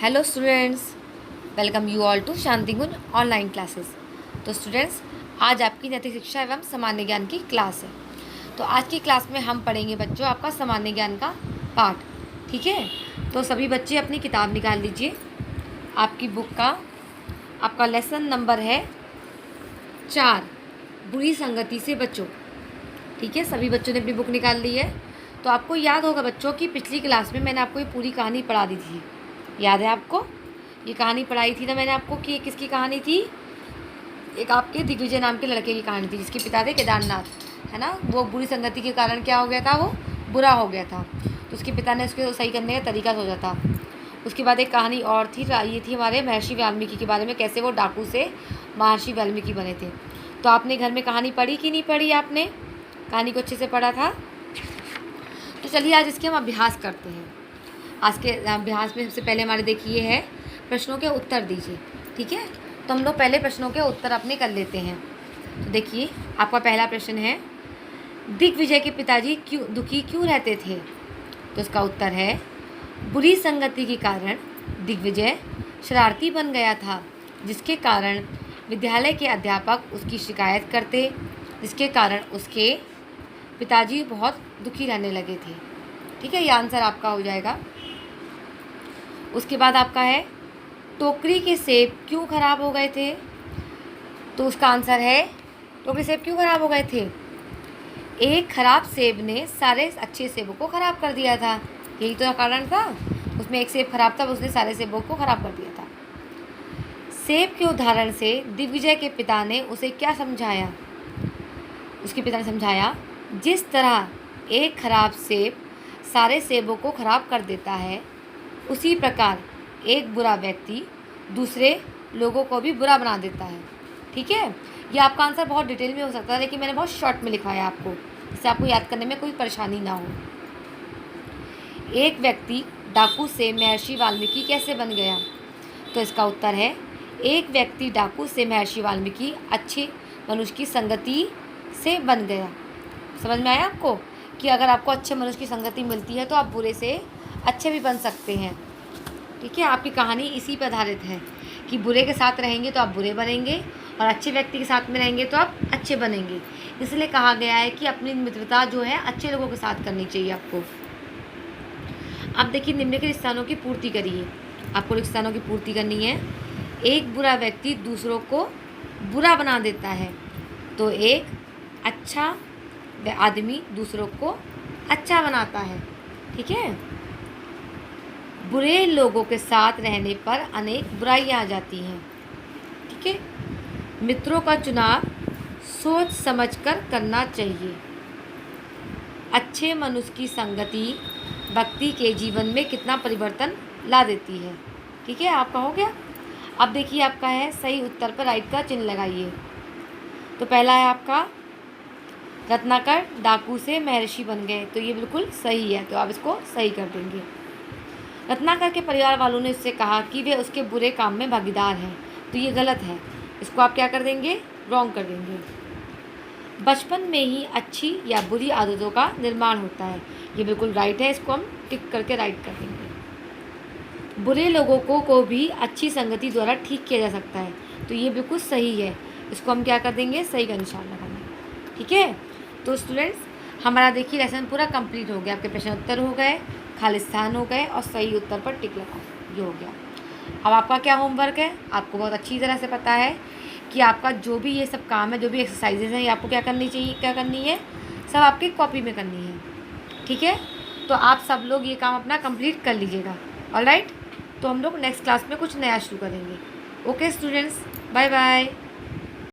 Hello students, welcome you all to Shanti Gun online classes. तो students, आज आपकी नैतिक शिक्षा एवं सामान्य ज्ञान की क्लास है। तो आज की क्लास में हम पढ़ेंगे बच्चों आपका सामान्य ज्ञान का पार्ट। ठीक है, तो सभी बच्चे अपनी किताब निकाल लीजिए। आपकी बुक का आपका लेसन नंबर है 4, बुरी संगति से बचो। ठीक है, सभी बच्चों ने अपनी बुक निकाल ली है। तो आपको याद होगा बच्चों कि पिछली क्लास में मैंने आपको ये पूरी कहानी पढ़ा दी थी। याद है आपको? ये कहानी पढ़ाई थी ना मैंने आपको कि किसकी कहानी थी? एक आपके दिग्विजय नाम के लड़के की कहानी थी जिसके पिता थे केदारनाथ, है ना। वो बुरी संगति के कारण क्या हो गया था, वो बुरा हो गया था। तो उसके पिता ने उसको सही करने का तरीका सोचा था। उसके बाद एक कहानी और थी, ये थी हमारे महर्षि वाल्मीकि के बारे में, कैसे वो डाकू से महर्षि वाल्मीकि बने थे। तो आपने घर में कहानी पढ़ी कि नहीं पढ़ी? आपने कहानी को अच्छे से पढ़ा था? तो चलिए आज इसके हम अभ्यास करते हैं। आज के अभ्यास में सबसे पहले हमारे देखिए है प्रश्नों के उत्तर दीजिए। ठीक है, तो हम लोग पहले प्रश्नों के उत्तर अपने कर लेते हैं। तो देखिए आपका पहला प्रश्न है, दिग्विजय के पिताजी दुखी क्यों रहते थे? तो इसका उत्तर है, बुरी संगति के कारण दिग्विजय शरारती बन गया था, जिसके कारण विद्यालय के अध्यापक उसकी शिकायत करते, जिसके कारण उसके पिताजी बहुत दुखी रहने लगे थे। ठीक है, ये आंसर आपका हो जाएगा। उसके बाद आपका है, टोकरी के सेब क्यों खराब हो गए थे? तो उसका आंसर है, टोकरी सेब क्यों खराब हो गए थे? एक खराब सेब ने सारे अच्छे सेबों को खराब कर दिया था। यही तो कारण था, उसमें एक सेब खराब था, उसने सारे सेबों को खराब कर दिया था। सेब के उदाहरण से दिग्विजय के पिता ने उसे क्या समझाया? उसके पिता ने समझाया, जिस तरह एक खराब सेब सारे सेबों को खराब कर देता है, उसी प्रकार एक बुरा व्यक्ति दूसरे लोगों को भी बुरा बना देता है। ठीक है, ये आपका आंसर बहुत डिटेल में हो सकता है, लेकिन मैंने बहुत शॉर्ट में लिखा है आपको, इससे आपको याद करने में कोई परेशानी ना हो। एक व्यक्ति डाकू से महर्षि वाल्मीकि कैसे बन गया? तो इसका उत्तर है, एक व्यक्ति डाकू से महर्षि वाल्मीकि अच्छे मनुष्य की संगति से बन गया। समझ में आया आपको कि अगर आपको अच्छे मनुष्य की संगति मिलती है तो आप बुरे से अच्छे भी बन सकते हैं। ठीक है, आपकी कहानी इसी पर आधारित है कि बुरे के साथ रहेंगे तो आप बुरे बनेंगे और अच्छे व्यक्ति के साथ में रहेंगे तो आप अच्छे बनेंगे। इसलिए कहा गया है कि अपनी मित्रता जो है अच्छे लोगों के साथ करनी चाहिए आपको। अब देखिए, निम्नलिखित स्थानों की पूर्ति करिए। आपको स्थानों की पूर्ति करनी है। एक बुरा व्यक्ति दूसरों को बुरा बना देता है, तो एक अच्छा आदमी दूसरों को अच्छा बनाता है। ठीक है, बुरे लोगों के साथ रहने पर अनेक बुराइयां आ जाती हैं। ठीक है, मित्रों का चुनाव सोच समझकर करना चाहिए। अच्छे मनुष्य की संगति व्यक्ति के जीवन में कितना परिवर्तन ला देती है। ठीक है, आपका हो गया। अब देखिए आपका है, सही उत्तर पर राइट का चिन्ह लगाइए। तो पहला है आपका, रत्नाकर डाकू से महर्षि बन गए, तो ये बिल्कुल सही है, तो आप इसको सही कर देंगे। रत्नाकर के परिवार वालों ने उससे कहा कि वे उसके बुरे काम में भागीदार हैं, तो ये गलत है, इसको आप क्या कर देंगे? रॉन्ग कर देंगे। बचपन में ही अच्छी या बुरी आदतों का निर्माण होता है, ये बिल्कुल राइट है, इसको हम टिक करके राइट कर देंगे। बुरे लोगों को भी अच्छी संगति द्वारा ठीक किया जा सकता है, तो ये बिल्कुल सही है, इसको हम क्या कर देंगे? सही का निशान लगाएंगे। ठीक है, तो स्टूडेंट्स हमारा देखिए लेसन पूरा कंप्लीट हो गया। आपके प्रश्न उत्तर हो गए, खाली स्थान हो गए और सही उत्तर पर टिक लगाओ, ये हो गया। अब आपका क्या होमवर्क है? आपको बहुत अच्छी तरह से पता है कि आपका जो भी ये सब काम है, जो भी एक्सरसाइजेज हैं, ये आपको क्या करनी चाहिए, क्या करनी है? सब आपकी कॉपी में करनी है। ठीक है, तो आप सब लोग ये काम अपना कंप्लीट कर लीजिएगा। ऑलराइट, तो हम लोग नेक्स्ट क्लास में कुछ नया शुरू करेंगे। Okay students, bye bye.